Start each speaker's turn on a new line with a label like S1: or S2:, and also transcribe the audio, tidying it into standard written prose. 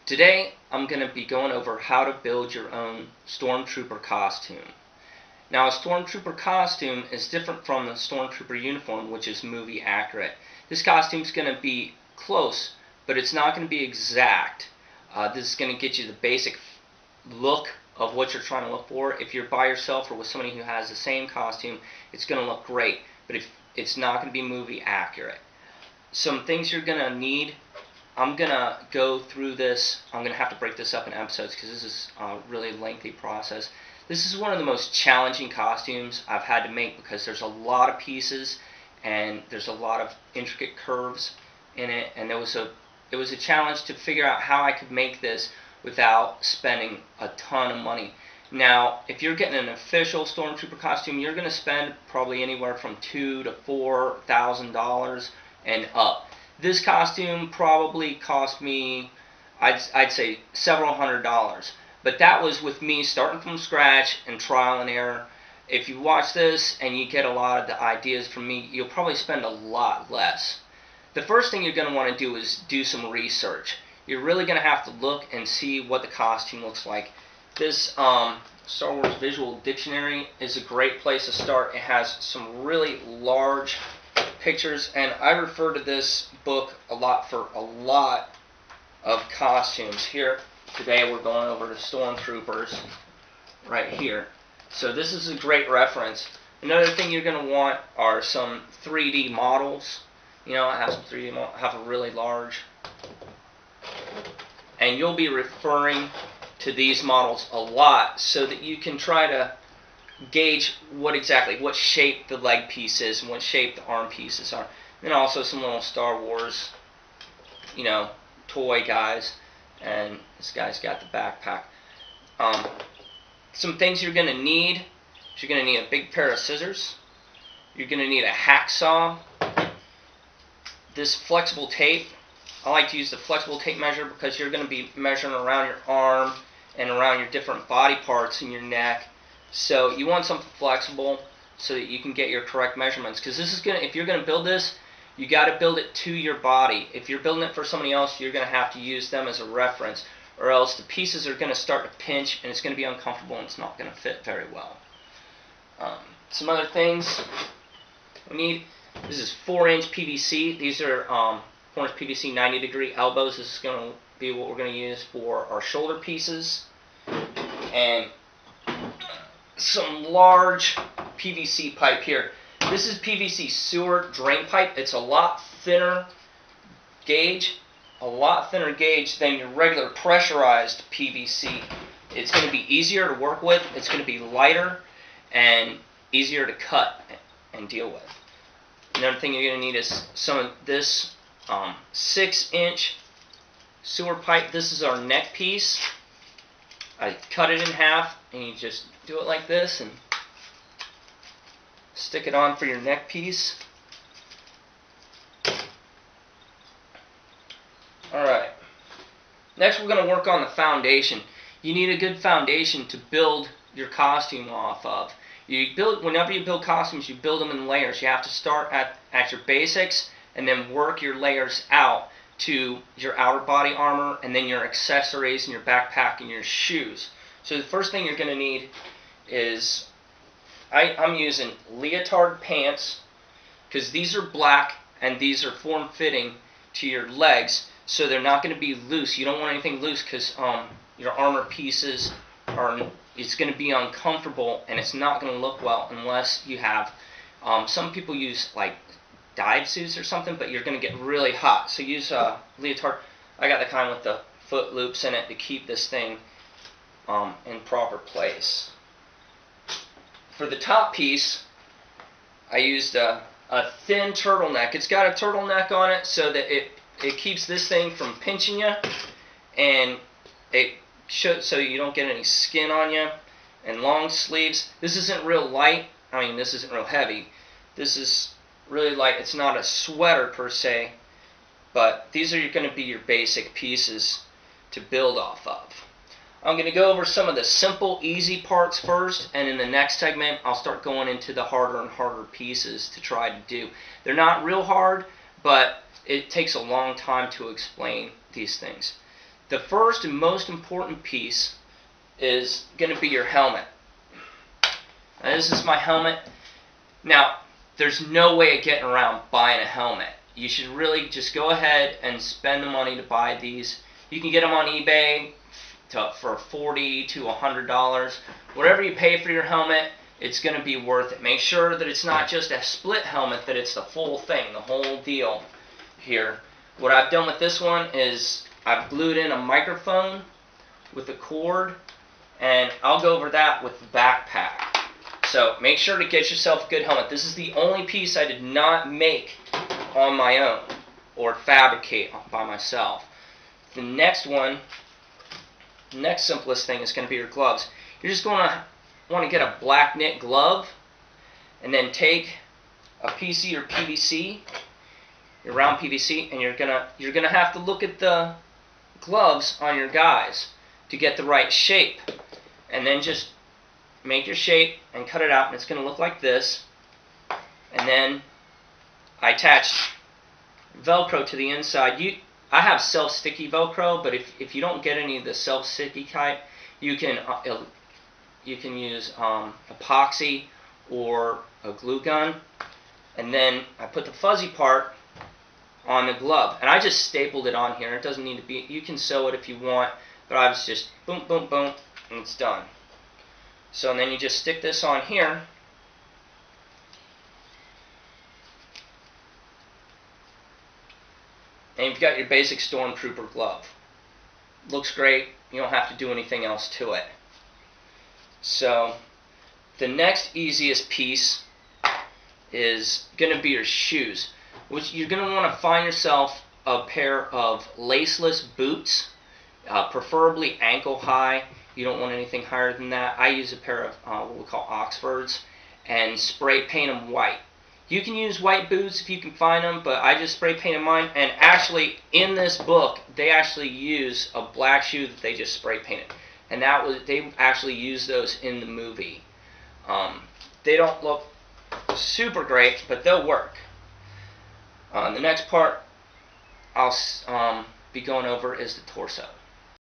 S1: Today I'm going to be going over how to build your own Stormtrooper costume. Now, a Stormtrooper costume is different from the Stormtrooper uniform, which is movie accurate. This costume is going to be close, but it's not going to be exact. This is going to get you the basic look of what you're trying to look for. If you're by yourself or with somebody who has the same costume, it's going to look great, but if it's not going to be movie accurate. Some things you're going to need. I'm going to go through this. I'm going to have to break this up in episodes because this is a really lengthy process. This is one of the most challenging costumes I've had to make because there's a lot of pieces and there's a lot of intricate curves in it, and it was a challenge to figure out how I could make this without spending a ton of money. Now, if you're getting an official Stormtrooper costume, you're going to spend probably anywhere from $2,000 to $4,000 and up. This costume probably cost me, I'd say, several $100s. But that was with me starting from scratch and trial and error. If you watch this and you get a lot of the ideas from me, you'll probably spend a lot less. The first thing you're going to want to do is do some research. You're really going to have to look and see what the costume looks like. This Star Wars Visual Dictionary is a great place to start. It has some really large pictures, and I refer to this book a lot for a lot of costumes. Here today we're going over to Stormtroopers right here. So this is a great reference. Another thing you're going to want are some 3D models. You know, I have some 3D models, have a really large. And you'll be referring to these models a lot so that you can try to gauge what shape the leg piece is and what shape the arm pieces are. And also some little Star Wars, you know, toy guys. And this guy's got the backpack. Some things you're going to need is you're going to need a big pair of scissors. You're going to need a hacksaw. This flexible tape. I like to use the flexible tape measure because you're going to be measuring around your arm and around your different body parts in your neck. So you want something flexible so that you can get your correct measurements. Because this is if you're going to build this, you got to build it to your body. If you're building it for somebody else, you're going to have to use them as a reference, or else the pieces are going to start to pinch and it's going to be uncomfortable and it's not going to fit very well. Some other things we need. This is 4-inch PVC. These are 4-inch PVC 90-degree elbows. This is going to be what we're going to use for our shoulder pieces. And some large PVC pipe here. This is PVC sewer drain pipe. It's a lot thinner gauge, than your regular pressurized PVC. It's going to be easier to work with. It's going to be lighter and easier to cut and deal with. Another thing you're going to need is some of this 6-inch sewer pipe. This is our neck piece. I cut it in half, and you just do it like this and stick it on for your neck piece. Alright. Next we're going to work on the foundation. You need a good foundation to build your costume off of. Whenever you build costumes, you build them in layers. You have to start at your basics and then work your layers out to your outer body armor and then your accessories and your backpack and your shoes. So the first thing you're going to need is I'm using leotard pants because these are black and these are form-fitting to your legs, so they're not going to be loose. You don't want anything loose because your armor pieces it's going to be uncomfortable and it's not going to look well unless you have some people use like dive suits or something, but you're going to get really hot. So use a leotard. I got the kind with the foot loops in it to keep this thing in proper place. For the top piece, I used a thin turtleneck. It's got a turtleneck on it so that it keeps this thing from pinching you, and so you don't get any skin on you. And long sleeves. This isn't real light. I mean, this isn't real heavy. This is really light. It's not a sweater per se, but these are going to be your basic pieces to build off of. I'm going to go over some of the simple, easy parts first, and in the next segment, I'll start going into the harder and harder pieces to try to do. They're not real hard, but it takes a long time to explain these things. The first and most important piece is going to be your helmet. Now, this is my helmet. Now, there's no way of getting around buying a helmet. You should really just go ahead and spend the money to buy these. You can get them on eBay for $40 to $100. Whatever you pay for your helmet, it's going to be worth it. Make sure that it's not just a split helmet, that it's the full thing, the whole deal here. What I've done with this one is I've glued in a microphone with a cord, and I'll go over that with the backpack. So make sure to get yourself a good helmet. This is the only piece I did not make on my own or fabricate by myself. The next one, next simplest thing is going to be your gloves. You're just going to want to get a black knit glove, and then take a piece of your PVC, your round PVC, and you're gonna have to look at the gloves on your guys to get the right shape, and then just make your shape and cut it out, and it's going to look like this. And then I attach Velcro to the inside. I have self-sticky Velcro, but if you don't get any of the self-sticky type, you can use epoxy or a glue gun. And then I put the fuzzy part on the glove, and I just stapled it on here. It doesn't need to be, you can sew it if you want, but I was just boom, boom, boom, and it's done. So and then you just stick this on here, and you've got your basic Stormtrooper glove. Looks great. You don't have to do anything else to it. So the next easiest piece is going to be your shoes, which you're going to want to find yourself a pair of laceless boots, preferably ankle high. You don't want anything higher than that. I use a pair of what we call Oxfords, and spray paint them white. You can use white boots if you can find them, but I just spray painted mine. And actually, in this book, they actually use a black shoe that they just spray painted, and they actually use those in the movie. They don't look super great, but they'll work. The next part I'll be going over is the torso.